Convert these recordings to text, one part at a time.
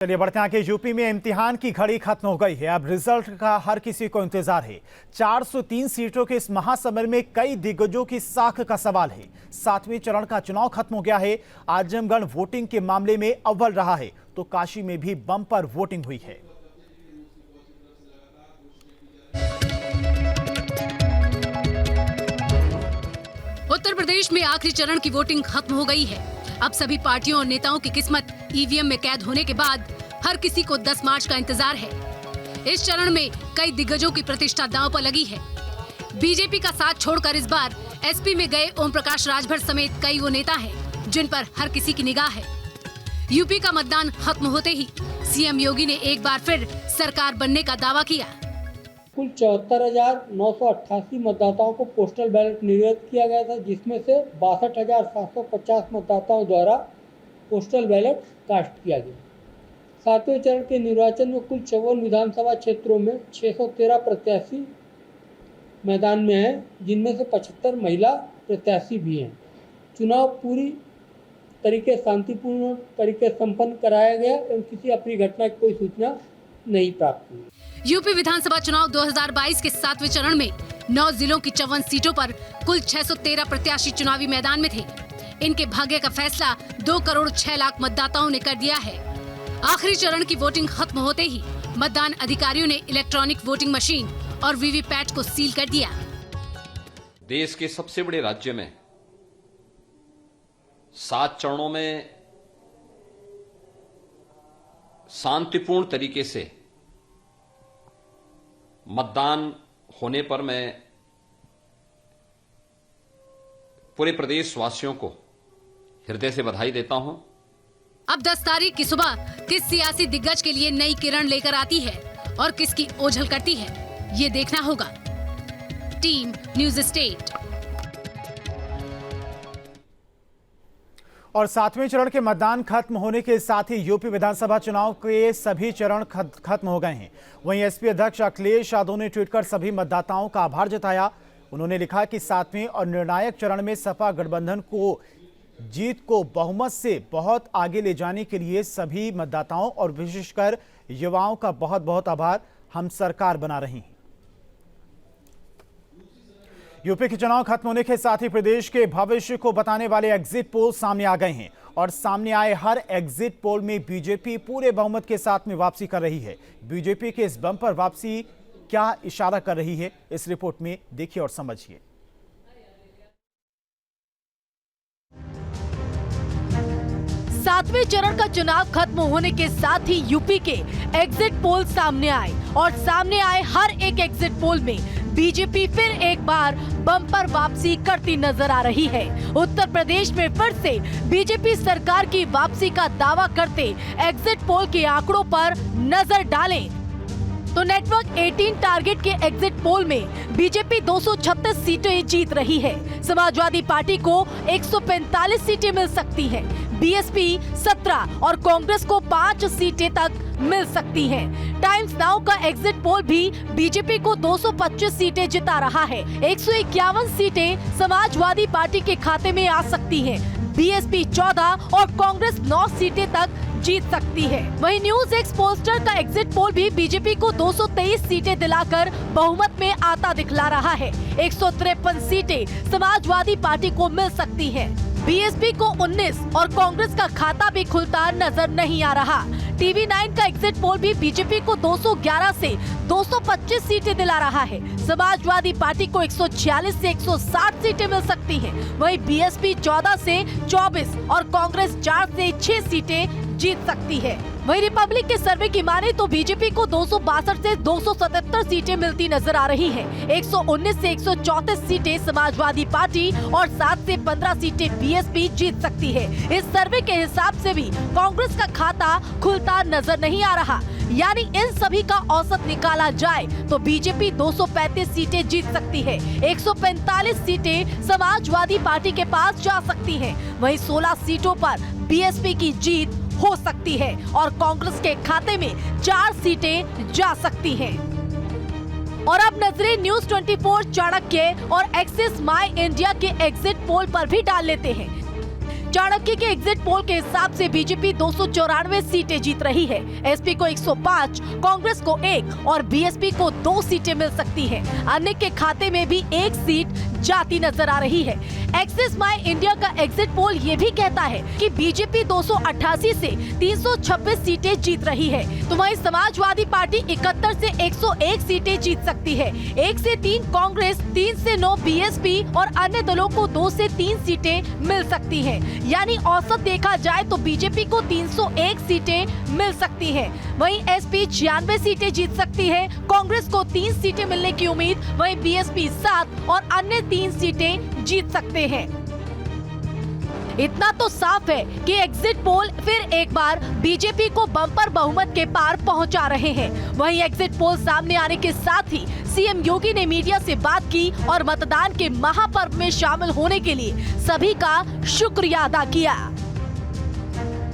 चलिए बढ़ते हैं आगे। यूपी में इम्तिहान की घड़ी खत्म हो गई है। अब रिजल्ट का हर किसी को इंतजार है। 403 सीटों के इस महासमर में कई दिग्गजों की साख का सवाल है। 7वें चरण का चुनाव खत्म हो गया है। आजमगढ़ वोटिंग के मामले में अव्वल रहा है, तो काशी में भी बम्पर वोटिंग हुई है। उत्तर प्रदेश में आखिरी चरण की वोटिंग खत्म हो गई है। अब सभी पार्टियों और नेताओं की किस्मत ईवीएम में कैद होने के बाद हर किसी को 10 मार्च का इंतजार है। इस चरण में कई दिग्गजों की प्रतिष्ठा दांव पर लगी है। बीजेपी का साथ छोड़कर इस बार एसपी में गए ओम प्रकाश राजभर समेत कई वो नेता हैं जिन पर हर किसी की निगाह है। यूपी का मतदान खत्म होते ही सीएम योगी ने एक बार फिर सरकार बनने का दावा किया। कुल 74,988 मतदाताओं को पोस्टल बैलेट निर्गत किया गया था, जिसमें से 62,750 मतदाताओं द्वारा पोस्टल बैलेट कास्ट किया गया। 7वें चरण के निर्वाचन में कुल 54 विधानसभा क्षेत्रों में 613 प्रत्याशी मैदान में हैं, जिनमें से 75 महिला प्रत्याशी भी हैं। चुनाव पूरी तरीके शांतिपूर्ण तरीके से संपन्न कराया गया एवं किसी अप्रिय घटना की कोई सूचना नहीं प्राप्त हुई। यूपी विधानसभा चुनाव 2022 के 7वें चरण में 9 जिलों की 54 सीटों पर कुल 613 प्रत्याशी चुनावी मैदान में थे। इनके भाग्य का फैसला 2 करोड़ 6 लाख मतदाताओं ने कर दिया है। आखिरी चरण की वोटिंग खत्म होते ही मतदान अधिकारियों ने इलेक्ट्रॉनिक वोटिंग मशीन और वीवीपैट को सील कर दिया। देश के सबसे बड़े राज्य में 7 चरणों में शांतिपूर्ण तरीके से मतदान होने पर मैं पूरे प्रदेश वासियों को हृदय से बधाई देता हूं। अब 10 तारीख की सुबह किस सियासी दिग्गज के लिए नई किरण लेकर आती है और किसकी ओझल करती है, ये देखना होगा। Team news state. और 7वें चरण के मतदान खत्म होने के साथ ही यूपी विधानसभा चुनाव के सभी चरण खत्म हो गए हैं। वहीं एसपी अध्यक्ष अखिलेश यादव ने ट्वीट कर सभी मतदाताओं का आभार जताया। उन्होंने लिखा कि 7वें और निर्णायक चरण में सपा गठबंधन को जीत को बहुमत से बहुत आगे ले जाने के लिए सभी मतदाताओं और विशेषकर युवाओं का बहुत बहुत आभार। हम सरकार बना रहे हैं। यूपी के चुनाव खत्म होने के साथ ही प्रदेश के भविष्य को बताने वाले एग्जिट पोल सामने आ गए हैं और सामने आए हर एग्जिट पोल में बीजेपी पूरे बहुमत के साथ में वापसी कर रही है। बीजेपी के इस बम्पर वापसी क्या इशारा कर रही है, इस रिपोर्ट में देखिए और समझिए। सातवें चरण का चुनाव खत्म होने के साथ ही यूपी के एग्जिट पोल सामने आए और सामने आए हर एक एग्जिट पोल में बीजेपी फिर एक बार बम्पर वापसी करती नजर आ रही है। उत्तर प्रदेश में फिर से बीजेपी सरकार की वापसी का दावा करते एग्जिट पोल के आंकड़ों पर नजर डालें तो नेटवर्क 18 टारगेट के एग्जिट पोल में बीजेपी 236 सीटें जीत रही है। समाजवादी पार्टी को 145 सीटें मिल सकती हैं, बीएसपी 17 और कांग्रेस को 5 सीटें तक मिल सकती हैं। टाइम्स नाउ का एग्जिट पोल भी बीजेपी को 225 सीटें जिता रहा है। 151 सीटें समाजवादी पार्टी के खाते में आ सकती हैं। बीएसपी 14 और कांग्रेस 9 सीटें तक जीत सकती है। वहीं न्यूज एक्स पोस्टर का एग्जिट पोल भी बीजेपी को 223 सीटें दिलाकर बहुमत में आता दिखला रहा है। 153 सीटें समाजवादी पार्टी को मिल सकती हैं। बीएसपी को 19 और कांग्रेस का खाता भी खुलता नजर नहीं आ रहा। टीवी 9 का एग्जिट पोल भी बीजेपी को 211 से 225 सीटें दिला रहा है। समाजवादी पार्टी को 146 से 160 सीटें मिल सकती हैं। वहीं बीएसपी 14 से 24 और कांग्रेस 4 से 6 सीटें जीत सकती है। वहीं रिपब्लिक के सर्वे की माने तो बीजेपी को 262 से 277 सीटें मिलती नजर आ रही हैं। 119 से 134 सीटें समाजवादी पार्टी और 7 से 15 सीटें बीएसपी जीत सकती है। इस सर्वे के हिसाब से भी कांग्रेस का खाता खुलता नजर नहीं आ रहा। यानी इन सभी का औसत निकाला जाए तो बीजेपी 235 सीटें जीत सकती है। 145 सीटें समाजवादी पार्टी के पास जा सकती हैं। वहीं 16 सीटों पर बीएसपी की जीत हो सकती है और कांग्रेस के खाते में 4 सीटें जा सकती हैं। और अब नजरें न्यूज 24 चाणक्य और एक्सिस माई इंडिया के एग्जिट पोल पर भी डाल लेते हैं। चाणक्य के एग्जिट पोल के हिसाब से बीजेपी 294 सीटें जीत रही है। एसपी को 105, कांग्रेस को 1 और बीएसपी को 2 सीटें मिल सकती है। अन्य के खाते में भी 1 सीट जाती नजर आ रही है। एक्सिस माय इंडिया का एग्जिट पोल ये भी कहता है कि बीजेपी 288 से 326 सीटें जीत रही है, तो वहीं समाजवादी पार्टी 71 से 101 सीटें जीत सकती है। 1 से 3 कांग्रेस, 3 से 9 बीएसपी और अन्य दलों को 2 से 3 सीटें मिल सकती हैं। यानी औसत देखा जाए तो बीजेपी को 301 सीटें मिल सकती हैं। वहीं एसपी 96 सीटें जीत सकती है, कांग्रेस को 3 सीटें मिलने की उम्मीद, वहीं बीएसपी 7 और अन्य 3 सीटें जीत सकते हैं। इतना तो साफ है कि एग्जिट पोल फिर एक बार बीजेपी को बम्पर बहुमत के पार पहुंचा रहे हैं। वहीं एग्जिट पोल सामने आने के साथ ही सीएम योगी ने मीडिया से बात की और मतदान के महापर्व में शामिल होने के लिए सभी का शुक्रिया अदा किया।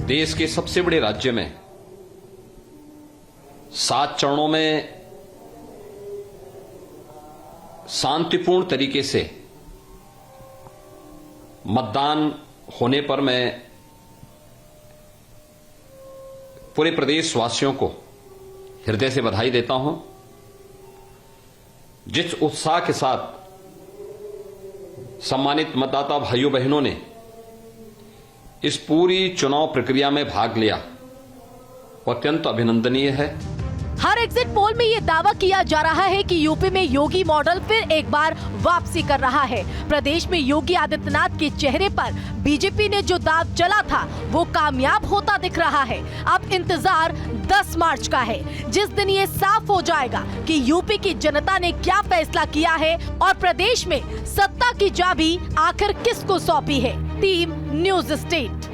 देश के सबसे बड़े राज्य में 7 चरणों में शांतिपूर्ण तरीके से मतदान होने पर मैं पूरे प्रदेश वासियों को हृदय से बधाई देता हूं। जिस उत्साह के साथ सम्मानित मतदाता भाइयों बहनों ने इस पूरी चुनाव प्रक्रिया में भाग लिया, वो अत्यंत अभिनंदनीय है। हर एग्जिट पोल में ये दावा किया जा रहा है कि यूपी में योगी मॉडल फिर एक बार वापसी कर रहा है। प्रदेश में योगी आदित्यनाथ के चेहरे पर बीजेपी ने जो दाव चला था वो कामयाब होता दिख रहा है। अब इंतजार 10 मार्च का है, जिस दिन ये साफ हो जाएगा कि यूपी की जनता ने क्या फैसला किया है और प्रदेश में सत्ता की चाबी आखिर किसको सौंपी है। Team news state.